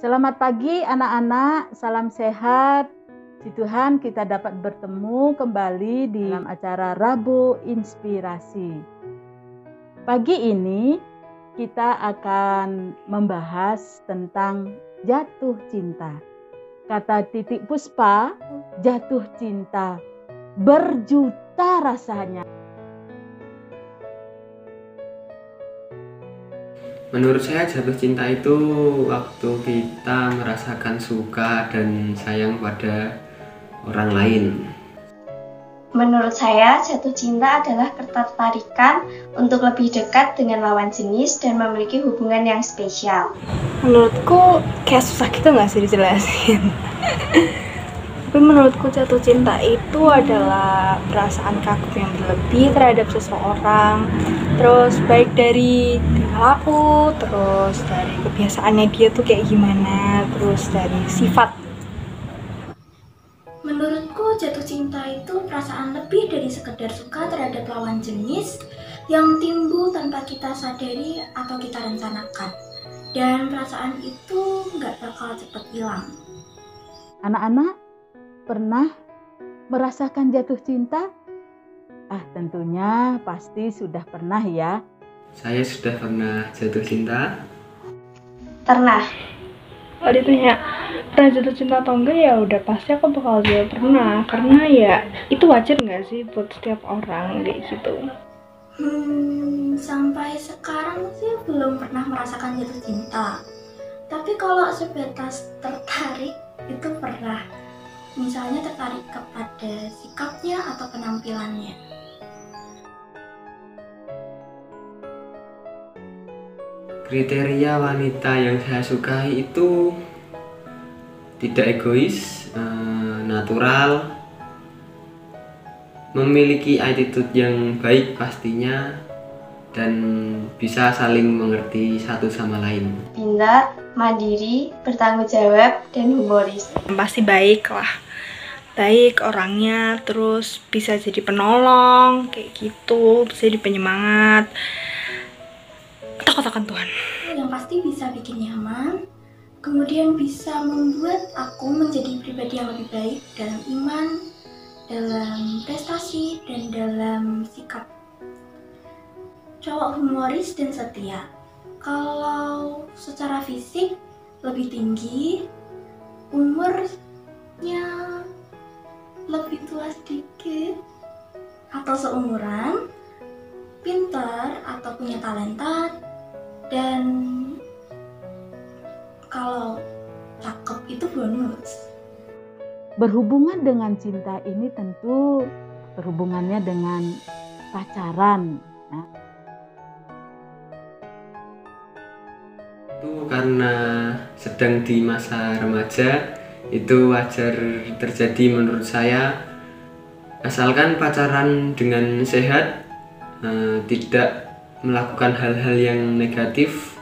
Selamat pagi anak-anak, salam sehat. Puji Tuhan kita dapat bertemu kembali di dalam acara Rabu Inspirasi. Pagi ini kita akan membahas tentang jatuh cinta. Kata Titik Puspa, jatuh cinta berjuta rasanya. Menurut saya jatuh cinta itu waktu kita merasakan suka dan sayang pada orang lain. Menurut saya, jatuh cinta adalah ketertarikan untuk lebih dekat dengan lawan jenis dan memiliki hubungan yang spesial. Menurutku kayak susah gitu nggak sih dijelasin. Tapi menurutku jatuh cinta itu adalah perasaan kagum yang berlebih terhadap seseorang. Terus baik dari perilaku, terus dari kebiasaannya dia tuh kayak gimana, terus dari sifat. Menurutku jatuh cinta itu perasaan lebih dari sekedar suka terhadap lawan jenis yang timbul tanpa kita sadari atau kita rencanakan. Dan perasaan itu nggak bakal cepat hilang. Anak-anak pernah merasakan jatuh cinta? Tentunya pasti sudah pernah ya. Saya sudah pernah jatuh cinta. Pernah. Kalau ditanya pernah jatuh cinta atau enggak, ya udah pasti aku bakal jawab pernah. Karena ya itu wajar nggak sih buat setiap orang kayak gitu. Sampai sekarang sih belum pernah merasakan jatuh cinta. Tapi kalau sebatas tertarik itu pernah. Misalnya tertarik kepada sikapnya atau penampilannya. Kriteria wanita yang saya sukai itu tidak egois, natural, memiliki attitude yang baik pastinya, dan bisa saling mengerti satu sama lain. Pintar, mandiri, bertanggung jawab, dan humoris. Pasti baik lah. Baik orangnya, terus bisa jadi penolong kayak gitu, bisa jadi penyemangat. Takut akan Tuhan. Yang pasti bisa bikin nyaman, kemudian bisa membuat aku menjadi pribadi yang lebih baik dalam iman, dalam prestasi, dan dalam sikap. Cowok humoris dan setia. Kalau secara fisik lebih tinggi, umurnya lebih tua sedikit atau seumuran, pintar atau punya talenta, dan kalau cakep itu bonus. Berhubungan dengan cinta ini tentu berhubungannya dengan pacaran. Itu karena sedang di masa remaja, itu wajar terjadi menurut saya, asalkan pacaran dengan sehat, tidak melakukan hal-hal yang negatif,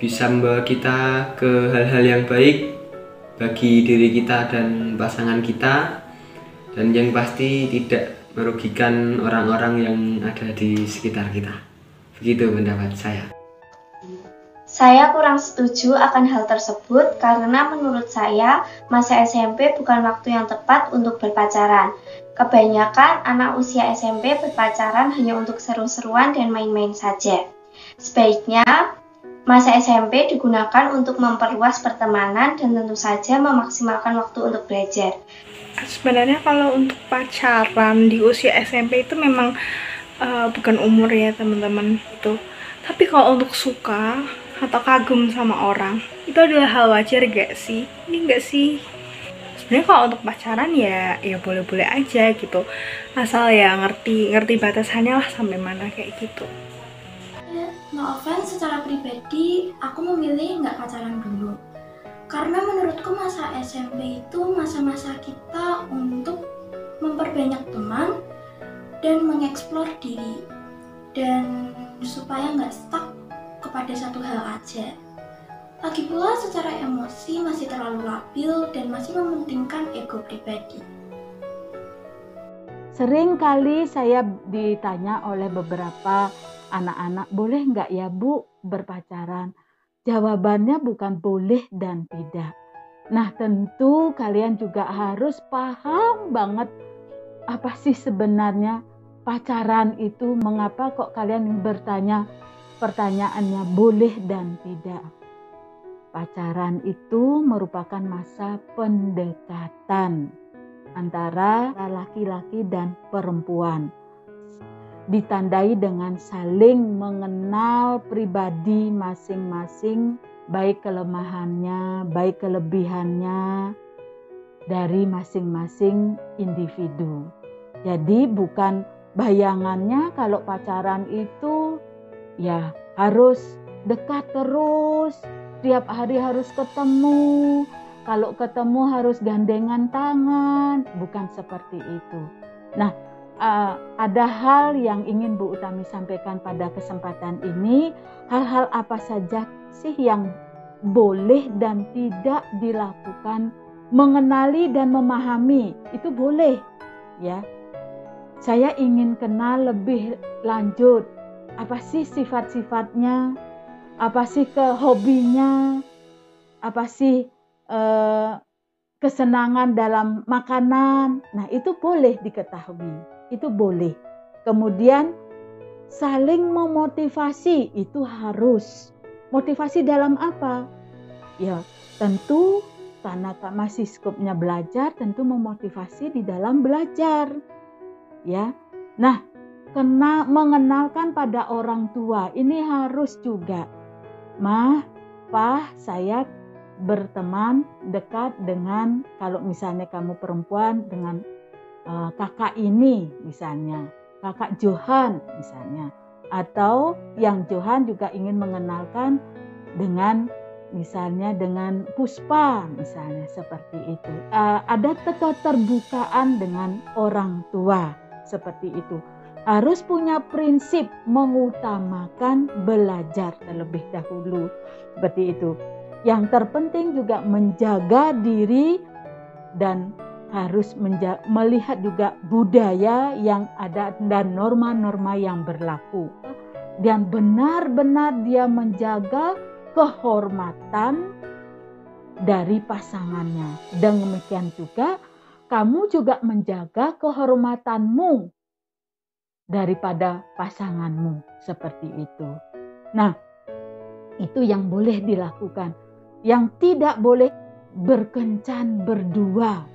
bisa membawa kita ke hal-hal yang baik bagi diri kita dan pasangan kita, dan yang pasti tidak merugikan orang-orang yang ada di sekitar kita. Begitu pendapat saya. Saya kurang setuju akan hal tersebut karena menurut saya masa SMP bukan waktu yang tepat untuk berpacaran. Kebanyakan anak usia SMP berpacaran hanya untuk seru-seruan dan main-main saja. Sebaiknya masa SMP digunakan untuk memperluas pertemanan dan tentu saja memaksimalkan waktu untuk belajar. Sebenarnya kalau untuk pacaran di usia SMP itu memang bukan umur ya teman-teman itu. Tapi kalau untuk suka atau kagum sama orang, itu adalah hal wajar gak sih? Ini gak sih? Sebenarnya kalau untuk pacaran ya boleh-boleh aja gitu. Asal ya ngerti batasannya lah sampai mana kayak gitu. No offense, secara pribadi aku memilih nggak pacaran dulu. Karena menurutku masa SMP itu masa-masa kita untuk memperbanyak teman dan mengeksplor diri. Dan supaya nggak stuck kepada satu hal aja. Lagi pula secara emosi masih terlalu labil dan masih mementingkan ego pribadi. Sering kali saya ditanya oleh beberapa anak-anak, boleh nggak ya Bu berpacaran? jawabannya bukan boleh dan tidak. Nah, tentu kalian juga harus paham banget apa sih sebenarnya pacaran itu, mengapa kok kalian bertanya pertanyaannya boleh dan tidak. Pacaran itu merupakan masa pendekatan antara laki-laki dan perempuan. Ditandai dengan saling mengenal pribadi masing-masing, baik kelemahannya, baik kelebihannya dari masing-masing individu. Jadi bukan bayangannya kalau pacaran itu ya harus dekat terus, tiap hari harus ketemu, kalau ketemu harus gandengan tangan, bukan seperti itu. Nah, ada hal yang ingin Bu Utami sampaikan pada kesempatan ini. Hal-hal apa saja sih yang boleh dan tidak dilakukan? Mengenali dan memahami itu boleh, ya. Saya ingin kenal lebih lanjut, apa sih sifat-sifatnya, apa sih hobinya, apa sih kesenangan dalam makanan. Nah, itu boleh diketahui, itu boleh. Kemudian saling memotivasi, itu harus. Motivasi dalam apa? Ya, tentu karena masih skupnya belajar, tentu memotivasi di dalam belajar. Ya. Nah, mengenalkan pada orang tua ini harus juga. Mah, Pah, saya berteman dekat dengan, kalau misalnya kamu perempuan, dengan kakak ini misalnya, kakak Johan misalnya, atau yang Johan juga ingin mengenalkan dengan misalnya dengan Puspa misalnya, seperti itu. Ada keterbukaan dengan orang tua seperti itu. Harus punya prinsip mengutamakan belajar terlebih dahulu, seperti itu. Yang terpenting juga menjaga diri dan harus melihat juga budaya yang ada dan norma-norma yang berlaku. Dan benar-benar dia menjaga kehormatan dari pasangannya. Dan demikian juga kamu juga menjaga kehormatanmu daripada pasanganmu, seperti itu. Nah, itu yang boleh dilakukan. Yang tidak boleh, berkencan berdua.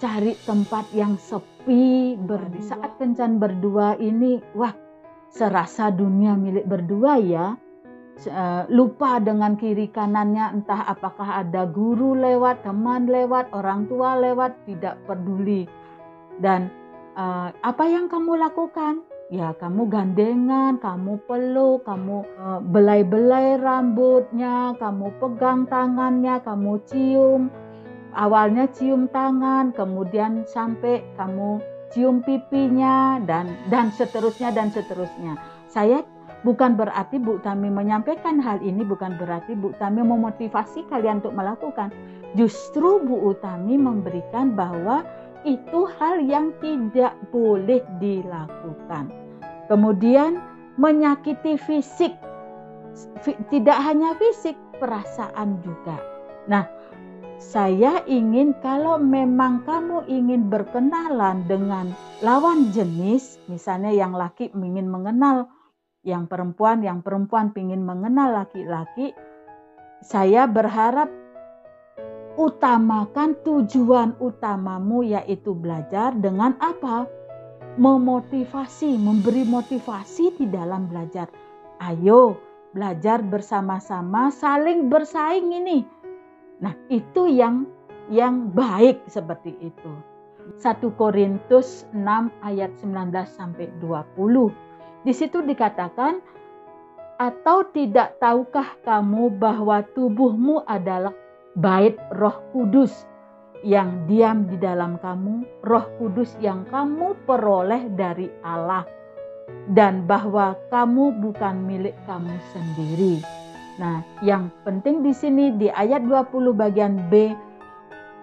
Cari tempat yang sepi. Saat kencan berdua ini, wah, serasa dunia milik berdua ya. Lupa dengan kiri kanannya, entah apakah ada guru lewat, teman lewat, orang tua lewat, tidak peduli. Dan apa yang kamu lakukan? Ya, kamu gandengan, kamu peluk, kamu belai-belai rambutnya, kamu pegang tangannya, kamu cium. Awalnya cium tangan, kemudian sampai kamu cium pipinya, dan seterusnya dan seterusnya. Saya bukan berarti Bu Utami menyampaikan hal ini, bukan berarti Bu Utami memotivasi kalian untuk melakukan. Justru Bu Utami memberikan bahwa itu hal yang tidak boleh dilakukan. Kemudian menyakiti fisik, tidak hanya fisik, perasaan juga. Nah, saya ingin kalau memang kamu ingin berkenalan dengan lawan jenis, misalnya yang laki ingin mengenal yang perempuan ingin mengenal laki-laki, saya berharap utamakan tujuan utamamu, yaitu belajar dengan apa? Memotivasi, memberi motivasi di dalam belajar. Ayo belajar bersama-sama, saling bersaing ini. Nah, itu yang baik seperti itu. 1 Korintus 6 ayat 19 sampai 20. Di situ dikatakan, atau tidak tahukah kamu bahwa tubuhmu adalah bait Roh Kudus yang diam di dalam kamu, Roh Kudus yang kamu peroleh dari Allah, dan bahwa kamu bukan milik kamu sendiri. Nah, yang penting di sini di ayat 20 bagian B,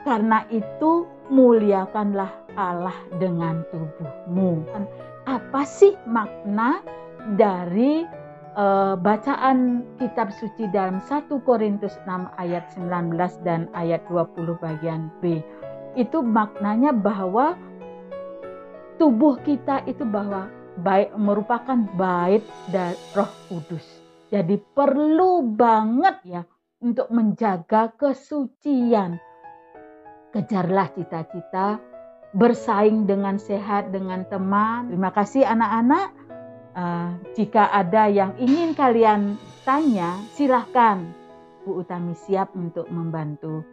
karena itu muliakanlah Allah dengan tubuhmu. Apa sih makna dari bacaan kitab suci dalam 1 Korintus 6 ayat 19 dan ayat 20 bagian B. Itu maknanya bahwa tubuh kita itu bahwa baik merupakan bait dari Roh Kudus. Jadi perlu banget ya untuk menjaga kesucian. Kejarlah cita-cita, bersaing dengan sehat dengan teman. Terima kasih anak-anak. Jika ada yang ingin kalian tanya, silahkan. Bu Utami siap untuk membantu.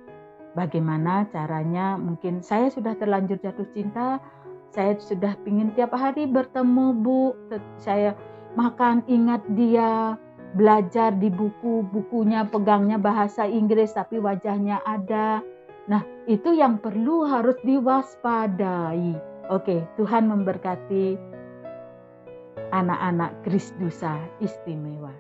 Bagaimana caranya? Mungkin saya sudah terlanjur jatuh cinta. Saya sudah ingin tiap hari bertemu Bu. Saya makan ingat dia, belajar di bukunya pegangnya bahasa Inggris tapi wajahnya ada. Nah, itu yang perlu harus diwaspadai. Oke, Tuhan memberkati anak-anak Krisdusa istimewa.